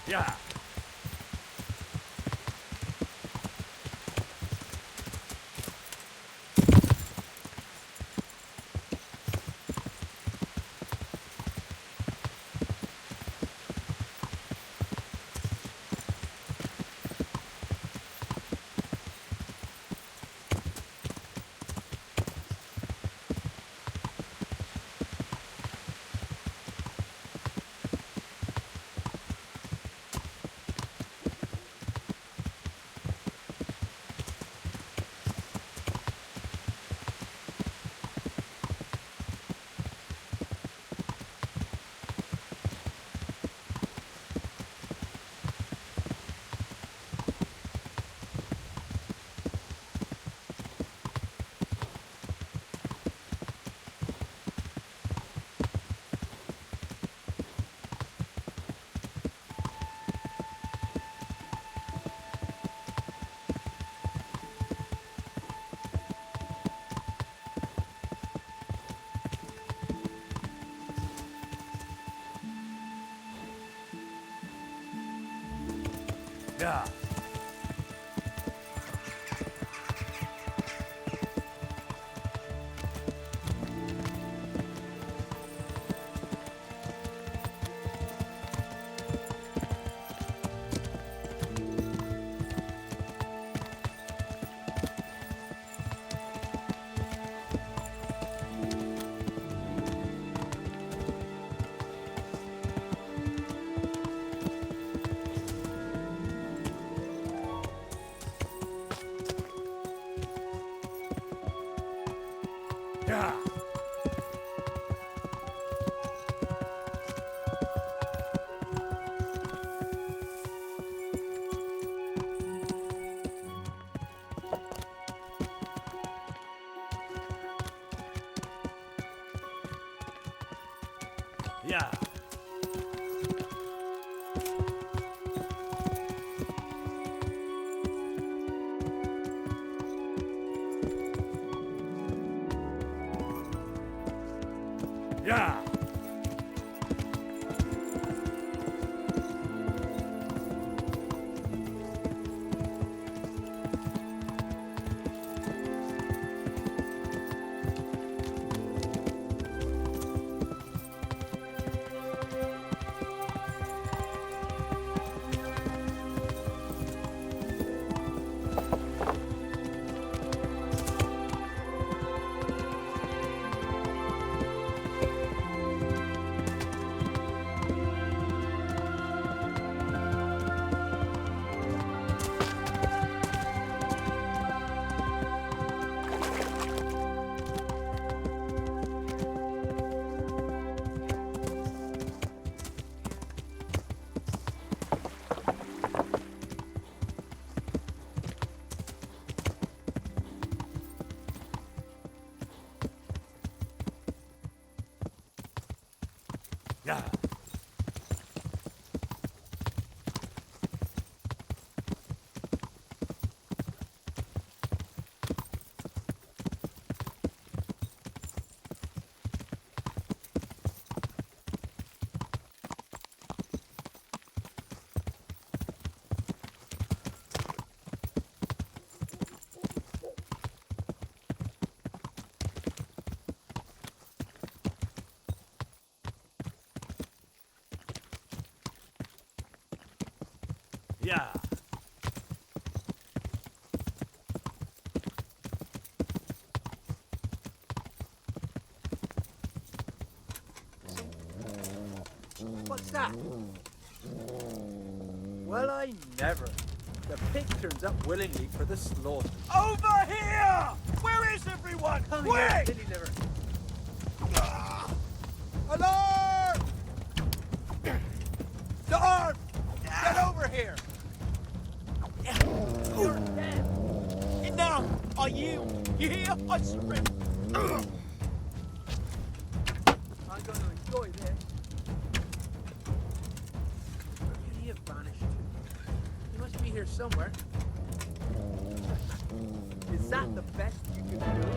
Yeah. Yeah. Yeah. Yeah. Yeah. Yeah. Yeah. What's that? Well, I never. The pig turns up willingly for the slaughter. Over here! Where is everyone? Come here, Quick! silly liver. Alarm! Alarm! Get over here! You're dead. Enough! Are you? You hear? I surrender. I'm going to enjoy this. Where could he have vanished to? He must be here somewhere. Is that the best you can do?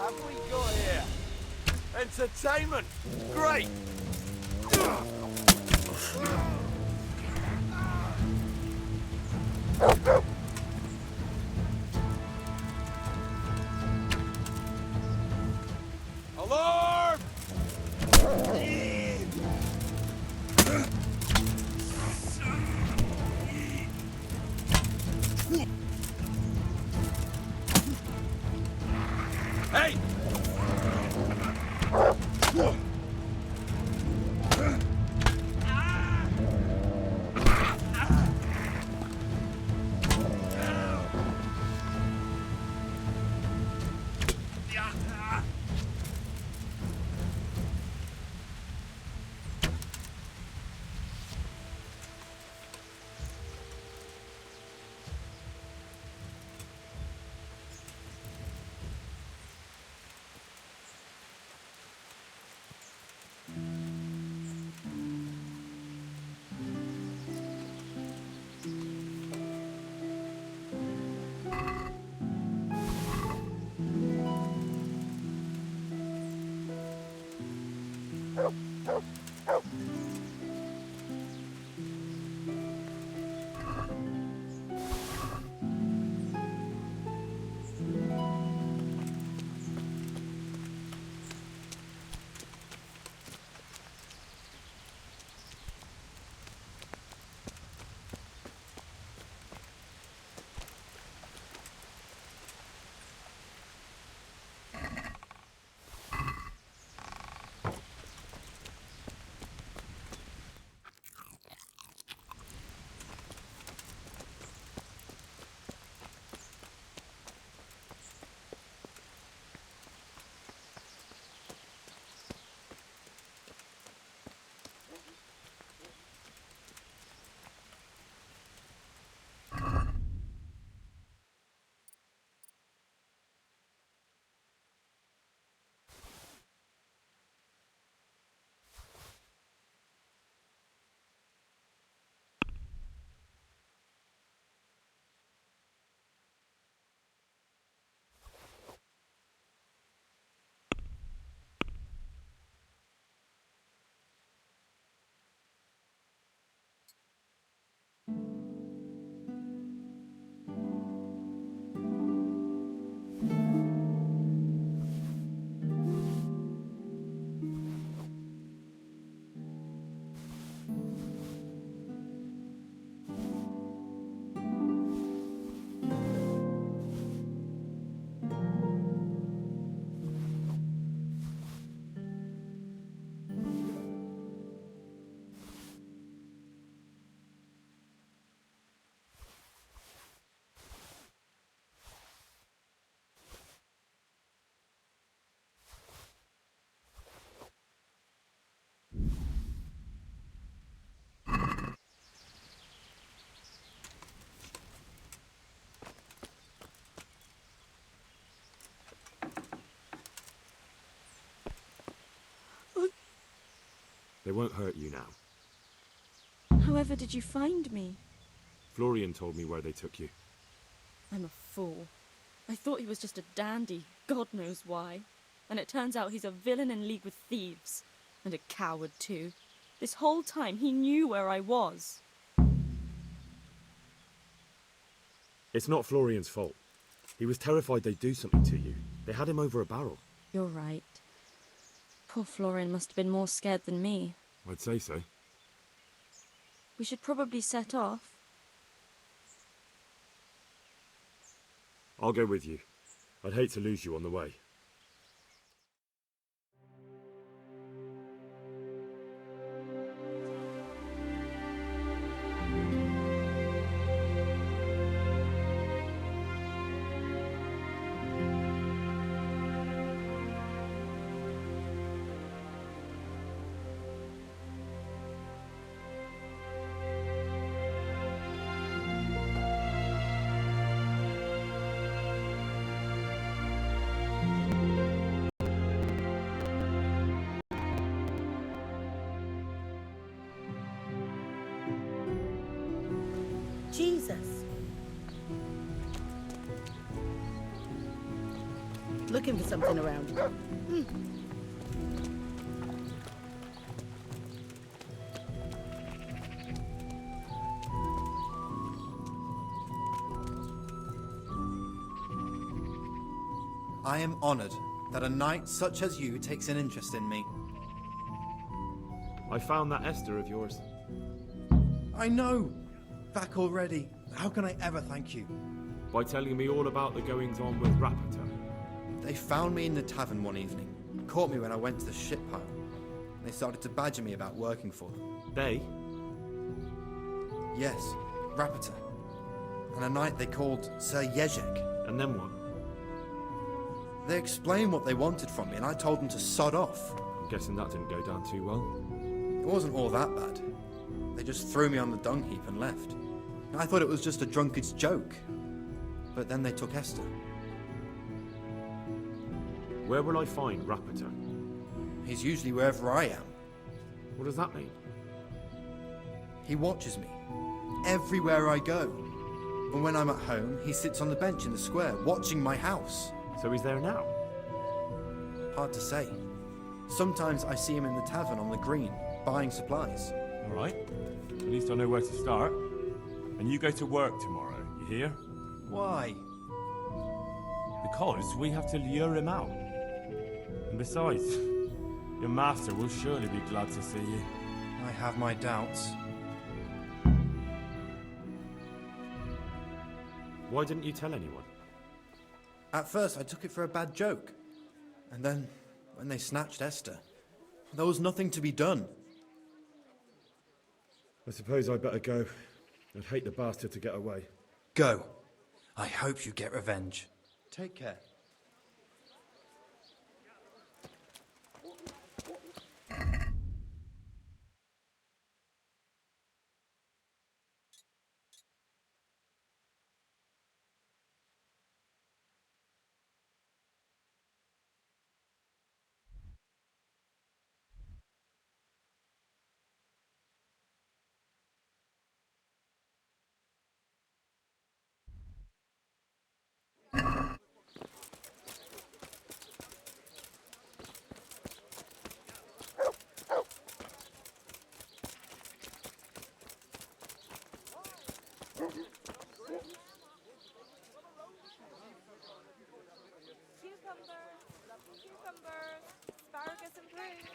have we got here? Entertainment! Great! Alarm! Hey! They won't hurt you now. However did you find me? Florian told me where they took you. I'm a fool. I thought he was just a dandy, God knows why. And it turns out he's a villain in league with thieves. And a coward too. This whole time he knew where I was. It's not Florian's fault. He was terrified they'd do something to you. They had him over a barrel. You're right. Poor Florian must have been more scared than me. I'd say so. We should probably set off. I'll go with you. I'd hate to lose you on the way. Jesus. Looking for something around. I am honored that a knight such as you takes an interest in me. I found that Esther of yours. I know! Back already. How can I ever thank you? By telling me all about the goings-on with Rapita. They found me in the tavern one evening, caught me when I went to the ship pile. They started to badger me about working for them. They? Yes, Rapita. And a knight they called Sir Jezek. And then what? They explained what they wanted from me and I told them to sod off. I'm guessing that didn't go down too well. It wasn't all that bad. They just threw me on the dung heap and left. I thought it was just a drunkard's joke. But then they took Esther. Where will I find Rapita? He's usually wherever I am. What does that mean? He watches me. Everywhere I go. And when I'm at home, he sits on the bench in the square, watching my house. So he's there now? Hard to say. Sometimes I see him in the tavern on the green, buying supplies. All right. At least I know where to start. And you go to work tomorrow, you hear? Why? Because we have to lure him out. And besides, your master will surely be glad to see you. I have my doubts. Why didn't you tell anyone? At first I took it for a bad joke. And then, when they snatched Esther, there was nothing to be done. I suppose I'd better go. I'd hate the bastard to get away. Go. I hope you get revenge. Take care. Cucumbers, lovely cucumbers, asparagus and fruit.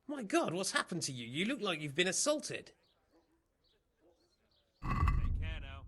My God, what's happened to you? You look like you've been assaulted. Take care now.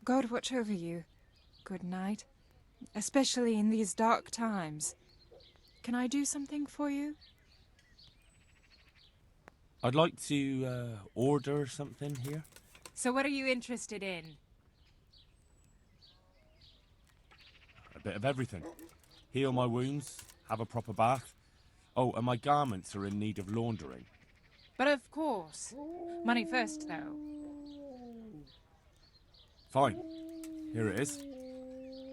God watch over you. Good night. Especially in these dark times. Can I do something for you? I'd like to order something here. So what are you interested in? A bit of everything. Heal my wounds, have a proper bath. Oh, and my garments are in need of laundering. But of course. Money first, though. Fine. Here it is.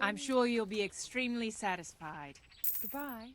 I'm sure you'll be extremely satisfied. Goodbye.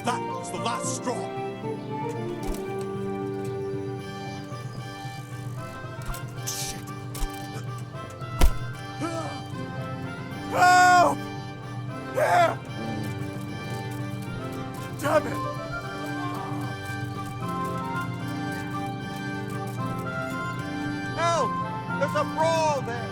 That was the last straw. Shit. Help! Here! Damn it! Help! There's a brawl there!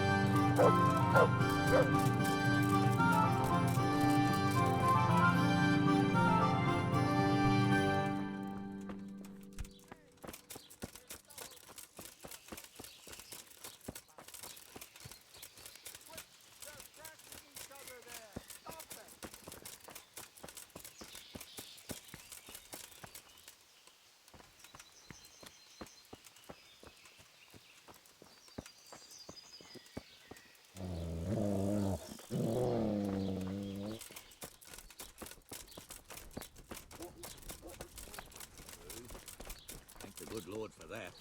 Thank the good Lord for that.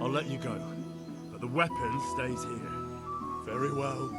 I'll let you go, but the weapon stays here. Very well.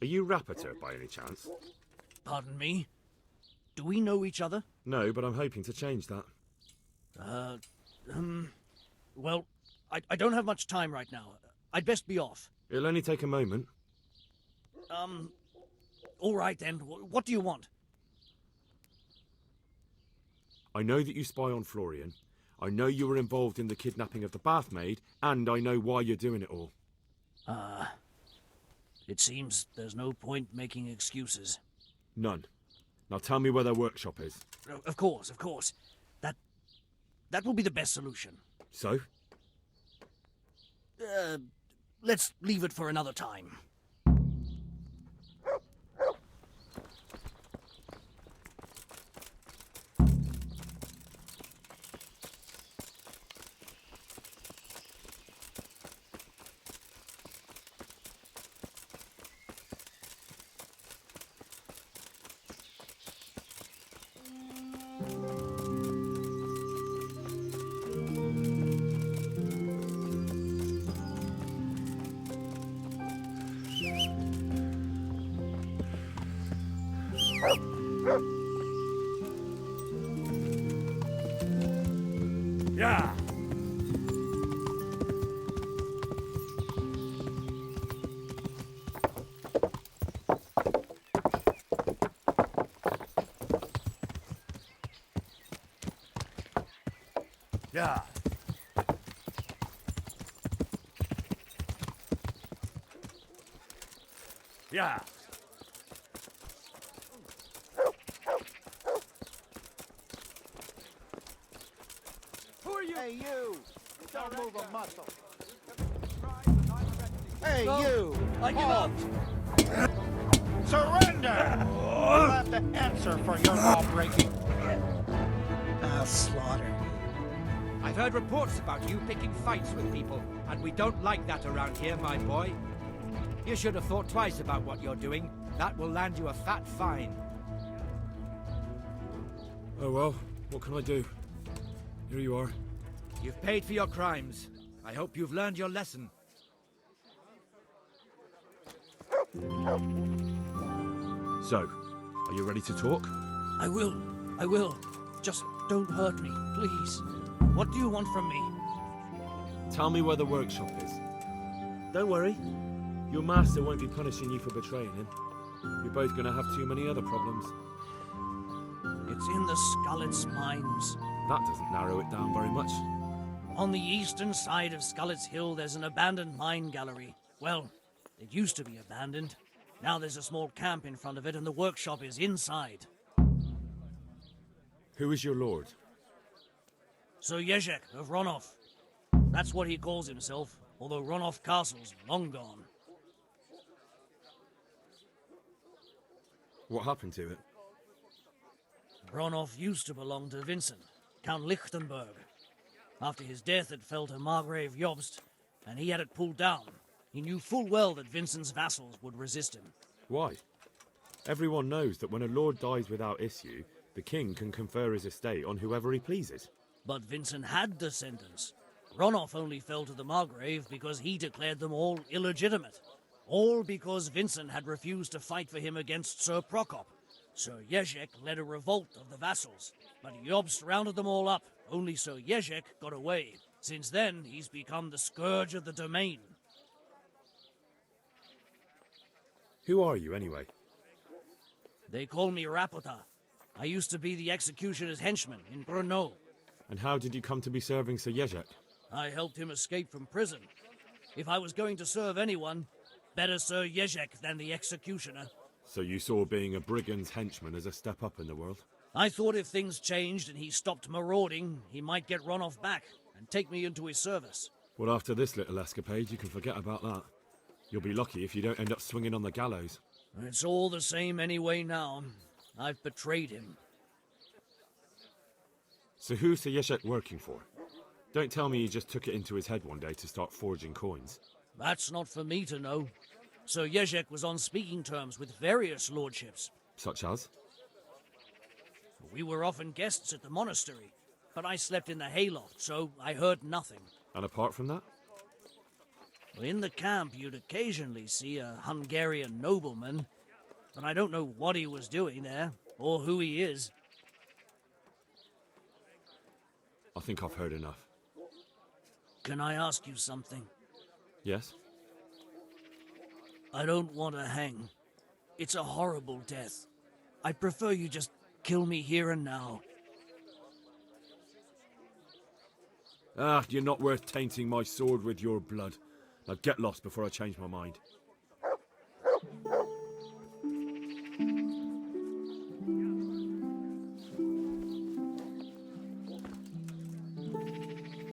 Are you Rapiter by any chance? Pardon me? Do we know each other? No, but I'm hoping to change that. Well, I don't have much time right now. I'd best be off. It'll only take a moment. All right then. What do you want? I know that you spy on Florian. I know you were involved in the kidnapping of the bath maid, and I know why you're doing it all. It seems there's no point making excuses. None. Now tell me where their workshop is. Of course. That will be the best solution. So? Let's leave it for another time. Yeah! Yeah! Yeah! Who are you? Hey, you! Don't move a muscle. Hey, you! I give up. Surrender! You'll have to answer for your law-breaking. I'll slaughter. I've heard reports about you picking fights with people, and we don't like that around here, my boy. You should have thought twice about what you're doing. That will land you a fat fine. Oh well, what can I do? Here you are. You've paid for your crimes. I hope you've learned your lesson. So, are you ready to talk? I will. Just don't hurt me, please. What do you want from me? Tell me where the workshop is. Don't worry. Your master won't be punishing you for betraying him. You're both gonna have too many other problems. It's in the Skullet's mines. That doesn't narrow it down very much. On the eastern side of Skullet's Hill, there's an abandoned mine gallery. Well, it used to be abandoned. Now there's a small camp in front of it, and the workshop is inside. Who is your lord? Sir Jezek of Ronov. That's what he calls himself, although Ronov Castle's long gone. What happened to it? Ronov used to belong to Vincent, Count Lichtenberg. After his death, it fell to Margrave Jobst, and he had it pulled down. He knew full well that Vincent's vassals would resist him. Why? Everyone knows that when a lord dies without issue, the king can confer his estate on whoever he pleases. But Vincent had descendants. Ronov only fell to the Margrave because he declared them all illegitimate. All because Vincent had refused to fight for him against Sir Prokop. Sir Jezek led a revolt of the vassals, but Jobst rounded them all up. Only Sir Jezek got away. Since then, he's become the scourge of the domain. Who are you, anyway? They call me Rapota. I used to be the executioner's henchman in Brno. And how did you come to be serving Sir Jezek? I helped him escape from prison. If I was going to serve anyone, better Sir Jezek than the executioner. So you saw being a brigand's henchman as a step up in the world? I thought if things changed and he stopped marauding, he might get Ronov back and take me into his service. Well, after this little escapade, you can forget about that. You'll be lucky if you don't end up swinging on the gallows. It's all the same anyway now. I've betrayed him. So who's Sir Jezek working for? Don't tell me he just took it into his head one day to start forging coins. That's not for me to know. Sir Jezek was on speaking terms with various lordships. Such as? We were often guests at the monastery, but I slept in the hayloft, so I heard nothing. And apart from that? In the camp, you'd occasionally see a Hungarian nobleman, but I don't know what he was doing there, or who he is. I think I've heard enough. Can I ask you something? Yes? I don't want to hang. It's a horrible death. I'd prefer you just kill me here and now. Ah, you're not worth tainting my sword with your blood. Now get lost before I change my mind.